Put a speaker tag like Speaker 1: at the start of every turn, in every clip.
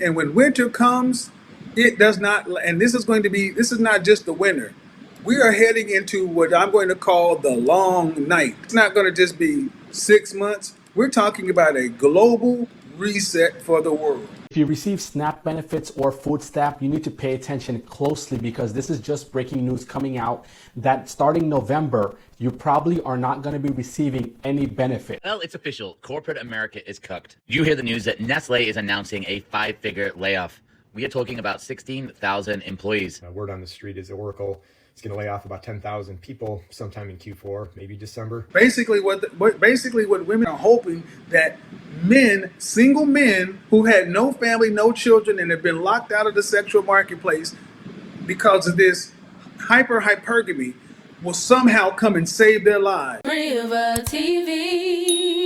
Speaker 1: And when winter comes, it does not, and this is not just the winter. We are heading into what I'm going to call the long night. It's not going to just be 6 months. We're talking about a global reset for the world.
Speaker 2: If you receive SNAP benefits or food stamp, you need to pay attention closely because this is just breaking news coming out that starting November, you probably are not going to be receiving any benefit.
Speaker 3: Well, it's official. Corporate America is cucked. Did you hear the news that Nestle is announcing a 5-figure layoff? We are talking about 16,000 employees.
Speaker 4: Word on the street is Oracle is going to lay off about 10,000 people sometime in Q4, maybe December.
Speaker 1: Basically, what women are hoping that single men who had no family, no children, and have been locked out of the sexual marketplace because of this hypergamy will somehow come and save their lives.
Speaker 5: Rivah TV.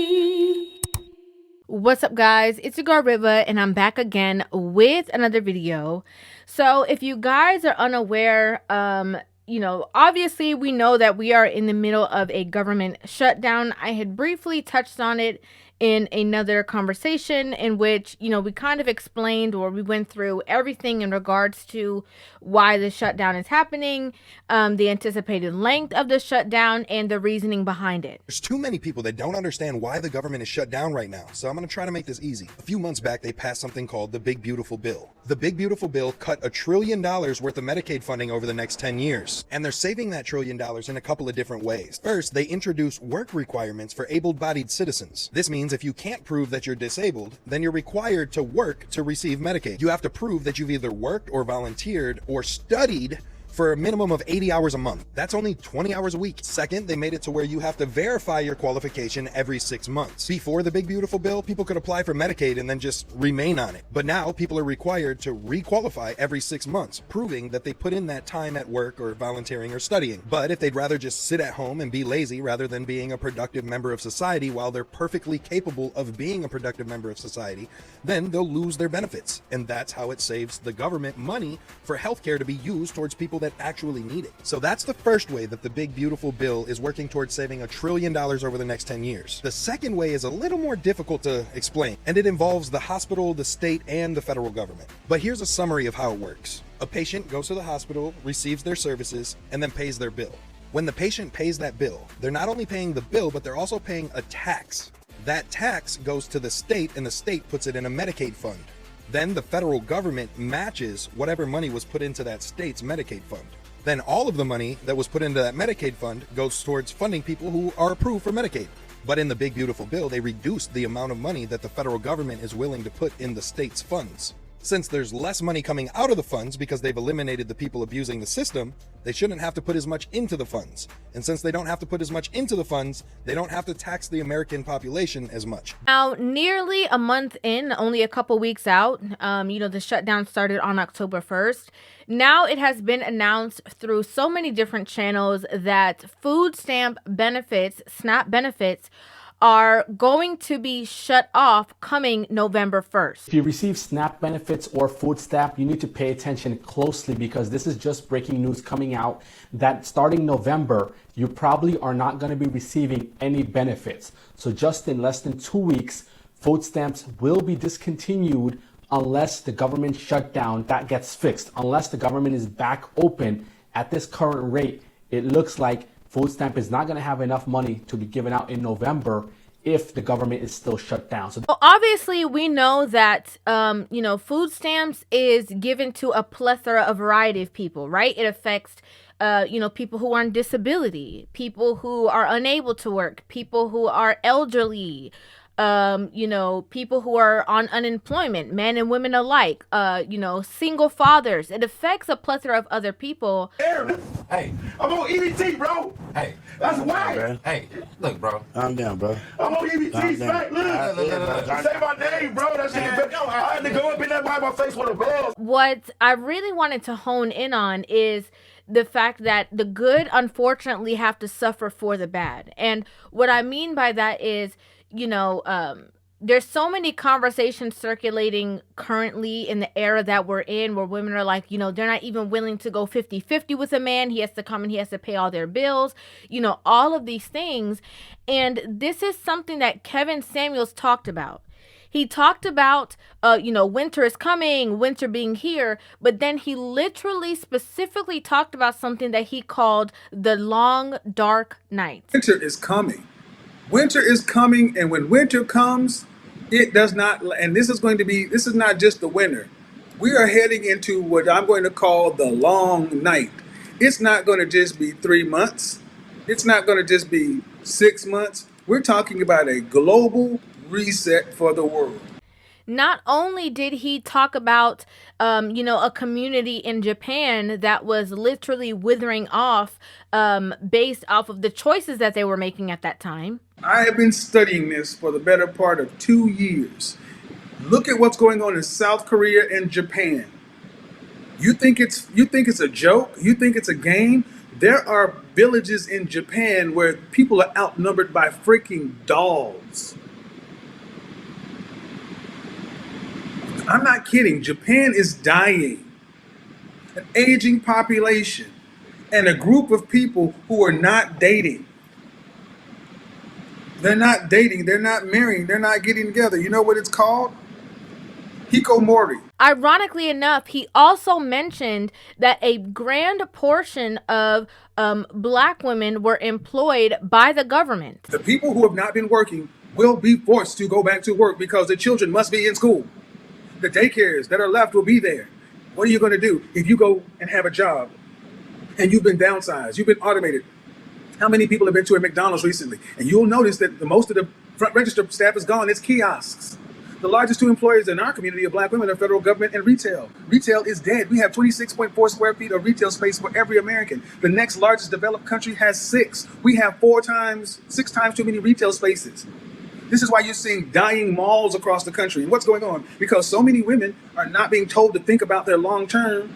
Speaker 5: What's up, guys? It's your girl Rivah, and I'm back again with another video. So if you guys are unaware, obviously we know that we are in the middle of a government shutdown. I had briefly touched on it in another conversation in which, we kind of explained, or we went through everything in regards to why the shutdown is happening, the anticipated length of the shutdown, and the reasoning behind it.
Speaker 6: There's too many people that don't understand why the government is shut down right now, so I'm going to try to make this easy. A few months back, they passed something called the Big Beautiful Bill. The Big Beautiful Bill cut $1 trillion worth of Medicaid funding over the next 10 years, and they're saving that $1 trillion in a couple of different ways. First, they introduce work requirements for able-bodied citizens. This means if you can't prove that you're disabled, then you're required to work to receive Medicaid. You have to prove that you've either worked or volunteered or studied for a minimum of 80 hours a month. That's only 20 hours a week. Second, they made it to where you have to verify your qualification every 6 months. Before the Big Beautiful Bill, people could apply for Medicaid and then just remain on it. But now people are required to re-qualify every 6 months, proving that they put in that time at work or volunteering or studying. But if they'd rather just sit at home and be lazy rather than being a productive member of society while they're perfectly capable of being a productive member of society, then they'll lose their benefits. And that's how it saves the government money for healthcare to be used towards people that actually need it. So that's the first way that the Big Beautiful Bill is working towards saving $1 trillion over the next 10 years. The second way is a little more difficult to explain, and it involves the hospital, the state, and the federal government. But here's a summary of how it works. A patient goes to the hospital, receives their services, and then pays their bill. When the patient pays that bill, they're not only paying the bill, but they're also paying a tax. That tax goes to the state, and the state puts it in a Medicaid fund. Then the federal government matches whatever money was put into that state's Medicaid fund. Then all of the money that was put into that Medicaid fund goes towards funding people who are approved for Medicaid. But in the Big Beautiful Bill, they reduced the amount of money that the federal government is willing to put in the state's funds. Since there's less money coming out of the funds because they've eliminated the people abusing the system, they shouldn't have to put as much into the funds. And since they don't have to put as much into the funds, they don't have to tax the American population as much.
Speaker 5: Now, nearly a month in, only a couple weeks out, the shutdown started on October 1st. Now it has been announced through so many different channels that food stamp benefits, SNAP benefits, are going to be shut off coming November 1st.
Speaker 2: If you receive SNAP benefits or food stamp, you need to pay attention closely because this is just breaking news coming out that starting November, you probably are not going to be receiving any benefits. So just in less than 2 weeks, food stamps will be discontinued unless the government shutdown that gets fixed. Unless the government is back open at this current rate, it looks like food stamp is not going to have enough money to be given out in November if the government is still shut down. So
Speaker 5: obviously we know that, food stamps is given to a plethora, a variety of people, right? It affects, people who are on disability, people who are unable to work, people who are elderly, people who are on unemployment, men and women alike, single fathers. It affects a plethora of other people.
Speaker 7: Hey, I'm on EBT, bro. Hey, that's why. Hey, look, bro.
Speaker 8: Calm down, bro.
Speaker 7: I'm on EBT, right? Look. Say my name, bro. That shit. I had to go up in there by my face with a bell.
Speaker 5: What I really wanted to hone in on is the fact that the good, unfortunately, have to suffer for the bad. And what I mean by that is, there's so many conversations circulating currently in the era that we're in where women are like, they're not even willing to go 50-50 with a man. He has to come and he has to pay all their bills, all of these things. And this is something that Kevin Samuels talked about. He talked about, winter is coming, winter being here, but then he literally specifically talked about something that he called the long, dark night.
Speaker 1: Winter is coming. Winter is coming, and when winter comes, it does not, and this is not just the winter. We are heading into what I'm going to call the long night. It's not going to just be 3 months. It's not going to just be 6 months. We're talking about a global reset for the world.
Speaker 5: Not only did he talk about, a community in Japan that was literally withering off based off of the choices that they were making at that time.
Speaker 1: I have been studying this for the better part of 2 years. Look at what's going on in South Korea and Japan. You think it's a joke? You think it's a game? There are villages in Japan where people are outnumbered by freaking dolls. I'm not kidding. Japan is dying. An aging population and a group of people who are not dating. They're not dating. They're not marrying. They're not getting together. You know what it's called? Hikomori.
Speaker 5: Ironically enough, he also mentioned that a grand portion of black women were employed by the government.
Speaker 1: The people who have not been working will be forced to go back to work because the children must be in school. The daycares that are left will be there. What are you going to do if you go and have a job and you've been downsized, you've been automated? How many people have been to a McDonald's recently? And you'll notice that most of the front register staff is gone. It's kiosks. The largest two employers in our community of black women are federal government and retail. Retail is dead. We have 26.4 square feet of retail space for every American. The next largest developed country has 6. We have 6 times too many retail spaces. This is why you're seeing dying malls across the country. And what's going on? Because so many women are not being told to think about their long term.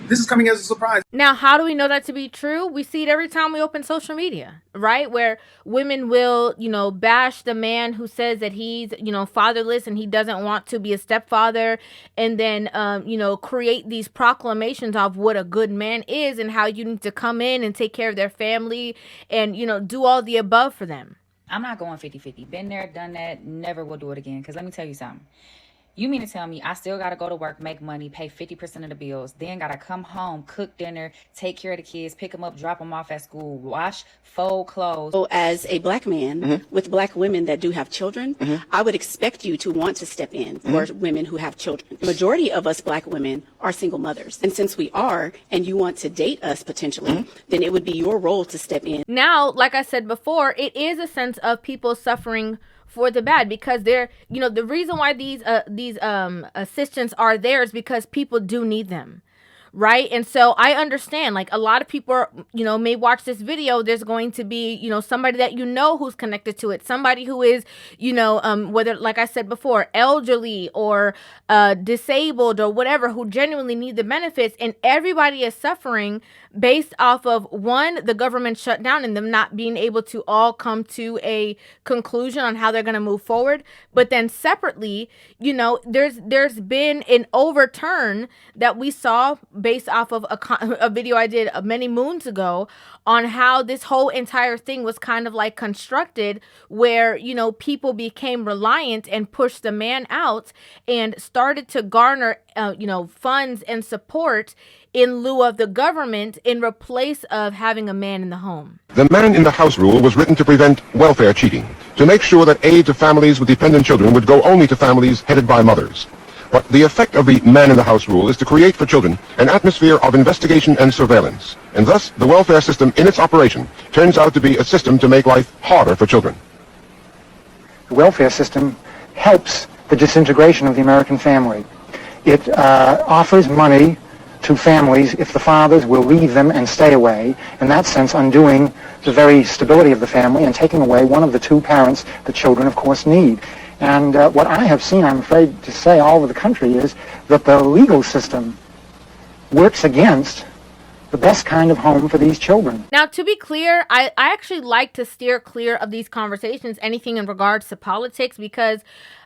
Speaker 1: This is coming as a surprise.
Speaker 5: Now, how do we know that to be true? We see it every time we open social media, right? Where women will, bash the man who says that he's, fatherless and he doesn't want to be a stepfather. And then, create these proclamations of what a good man is and how you need to come in and take care of their family and, do all the above for them.
Speaker 8: I'm not going 50-50. Been there, done that, never will do it again. Because let me tell you something. You mean to tell me I still got to go to work, make money, pay 50% of the bills, then got to come home, cook dinner, take care of the kids, pick them up, drop them off at school, wash, fold clothes.
Speaker 9: So as a black man with black women that do have children, I would expect you to want to step in for women who have children. The majority of us black women are single mothers. And since we are, and you want to date us potentially, then it would be your role to step in.
Speaker 5: Now, like I said before, it is a sense of people suffering for the bad because they're, the reason why these assistants are there is because people do need them. Right. And so I understand, like, a lot of people are, may watch this video. There's going to be, somebody that who's connected to it, somebody who is, whether, like I said before, elderly or disabled or whatever, who genuinely need the benefits. And everybody is suffering based off of, one, the government shutdown and them not being able to all come to a conclusion on how they're going to move forward. But then separately, there's been an overturn that we saw based off of a video I did many moons ago on how this whole entire thing was kind of like constructed where, people became reliant and pushed the man out and started to garner, funds and support in lieu of the government in replace of having a man in the home.
Speaker 10: The man in the house rule was written to prevent welfare cheating, to make sure that aid to families with dependent children would go only to families headed by mothers. But the effect of the man in the house rule is to create for children an atmosphere of investigation and surveillance. And thus, the welfare system in its operation turns out to be a system to make life harder for children.
Speaker 11: The welfare system helps the disintegration of the American family. It offers money to families if the fathers will leave them and stay away, in that sense undoing the very stability of the family and taking away one of the two parents the children, of course, need. And what I have seen, I'm afraid to say, all over the country is that the legal system works against the best kind of home for these children.
Speaker 5: Now, to be clear, I actually like to steer clear of these conversations, anything in regards to politics, because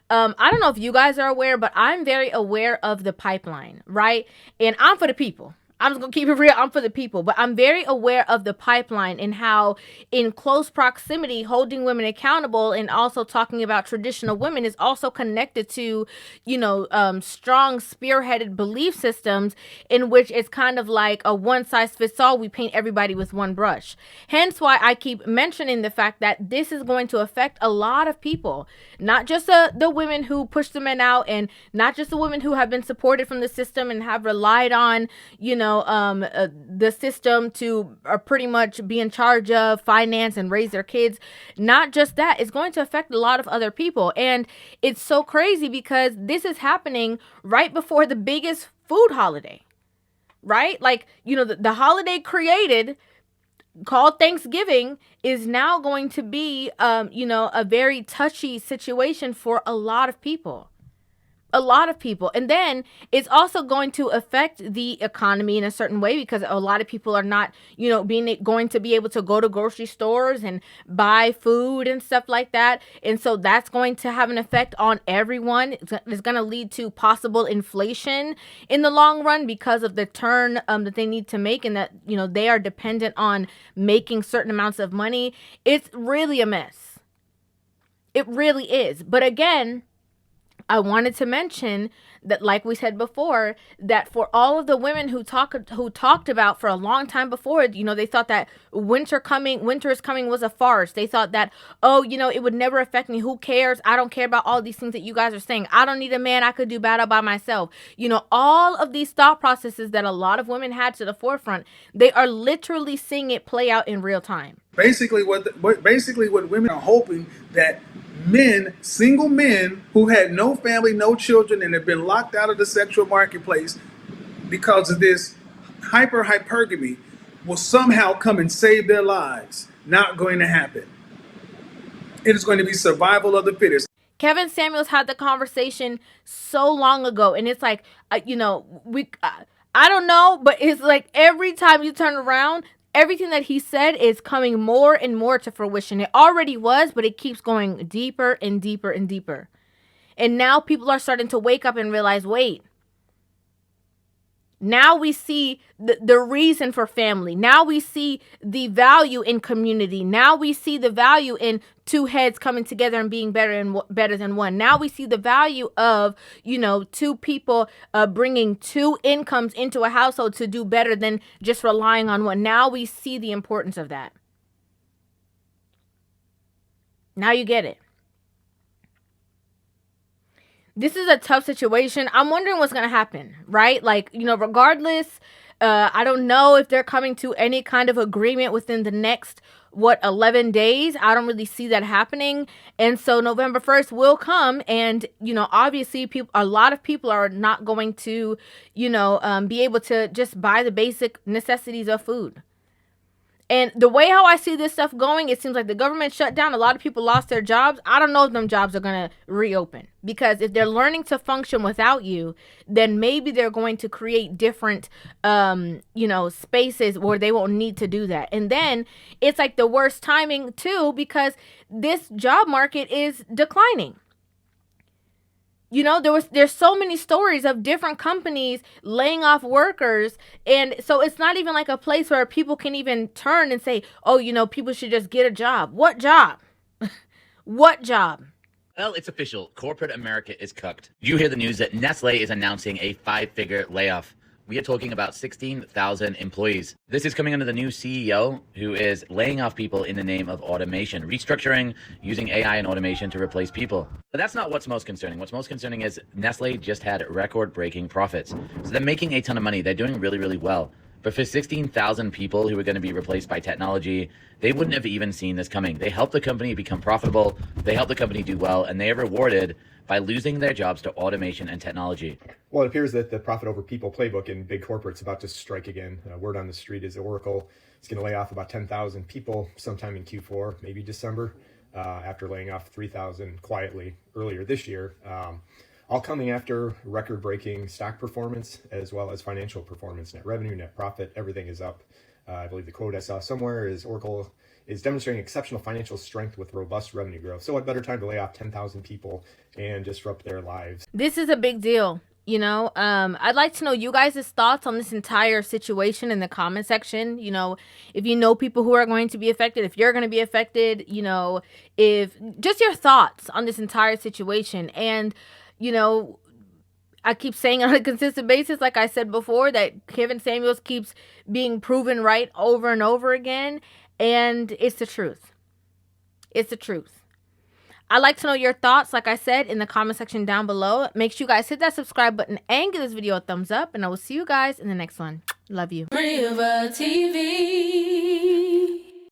Speaker 5: I don't know if you guys are aware, but I'm very aware of the pipeline, right? And I'm for the people. I'm just gonna keep it real. I'm for the people, but I'm very aware of the pipeline and how, in close proximity, holding women accountable and also talking about traditional women is also connected to, strong spearheaded belief systems in which it's kind of like a one size fits all. We paint everybody with one brush. Hence why I keep mentioning the fact that this is going to affect a lot of people, not just the women who push the men out, and not just the women who have been supported from the system and have relied on, the system to pretty much be in charge of finance and raise their kids. Not just that, it's going to affect a lot of other people. And it's so crazy because this is happening right before the biggest food holiday, right? Like, the holiday created called Thanksgiving is now going to be, a very touchy situation for a lot of people. And then it's also going to affect the economy in a certain way because a lot of people are not, going to be able to go to grocery stores and buy food and stuff like that. And so that's going to have an effect on everyone. It's going to lead to possible inflation in the long run because of the turn that they need to make, and that, they are dependent on making certain amounts of money. It's really a mess. It really is. But again, I wanted to mention that, like we said before, that for all of the women who talked about for a long time before, they thought that winter is coming was a farce. They thought that, it would never affect me. Who cares? I don't care about all these things that you guys are saying. I don't need a man. I could do battle by myself. All of these thought processes that a lot of women had to the forefront, they are literally seeing it play out in real time.
Speaker 1: Basically, what women are hoping that single men who had no family, no children, and have been locked out of the sexual marketplace because of this hypergamy will somehow come and save their lives. Not going to happen. It is going to be survival of the fittest.
Speaker 5: Kevin Samuels had the conversation so long ago, and it's like, I don't know, but it's like every time you turn around, everything that he said is coming more and more to fruition. It already was, but it keeps going deeper and deeper and deeper. And now people are starting to wake up and realize, wait, now we see the reason for family. Now we see the value in community. Now we see the value in two heads coming together and being better than one. Now we see the value of, two people bringing two incomes into a household to do better than just relying on one. Now we see the importance of that. Now you get it. This is a tough situation. I'm wondering what's going to happen, right? Like, regardless, I don't know if they're coming to any kind of agreement within the next, 11 days. I don't really see that happening. And so November 1st will come, and, obviously a lot of people are not going to, be able to just buy the basic necessities of food. And the way how I see this stuff going, it seems like the government shut down. A lot of people lost their jobs. I don't know if them jobs are going to reopen, because if they're learning to function without you, then maybe they're going to create different, spaces where they won't need to do that. And then it's like the worst timing too, because this job market is declining. There's so many stories of different companies laying off workers. And so it's not even like a place where people can even turn and say, people should just get a job. What job? What job?
Speaker 3: Well, it's official. Corporate America is cooked. Did you hear the news that Nestle is announcing a 5-figure layoff? We are talking about 16,000 employees. This is coming under the new CEO, who is laying off people in the name of automation, restructuring, using AI and automation to replace people. But that's not what's most concerning. What's most concerning is Nestle just had record-breaking profits. So they're making a ton of money. They're doing really, really well. But for 16,000 people who are going to be replaced by technology, they wouldn't have even seen this coming. They helped the company become profitable. They helped the company do well, and they are rewarded by losing their jobs to automation and technology.
Speaker 4: Well, it appears that the profit over people playbook in big corporate's about to strike again. Word on the street is Oracle is going to lay off about 10,000 people sometime in Q4, maybe December, after laying off 3,000 quietly earlier this year. All coming after record-breaking stock performance as well as financial performance. Net revenue, net profit, everything is up. I believe the quote I saw somewhere is Oracle is demonstrating exceptional financial strength with robust revenue growth. So what better time to lay off 10,000 people and disrupt their lives?
Speaker 5: This is a big deal. You know, I'd like to know you guys' thoughts on this entire situation in the comment section. You know, if you know people who are going to be affected, if you're going to be affected, you know, if just your thoughts on this entire situation. And, you know, I keep saying on a consistent basis, like I said before, that Kevin Samuels keeps being proven right over and over again. And it's the truth. It's the truth. I'd like to know your thoughts, like I said, in the comment section down below. Make sure you guys hit that subscribe button and give this video a thumbs up. And I will see you guys in the next one. Love you.
Speaker 12: Rivah TV.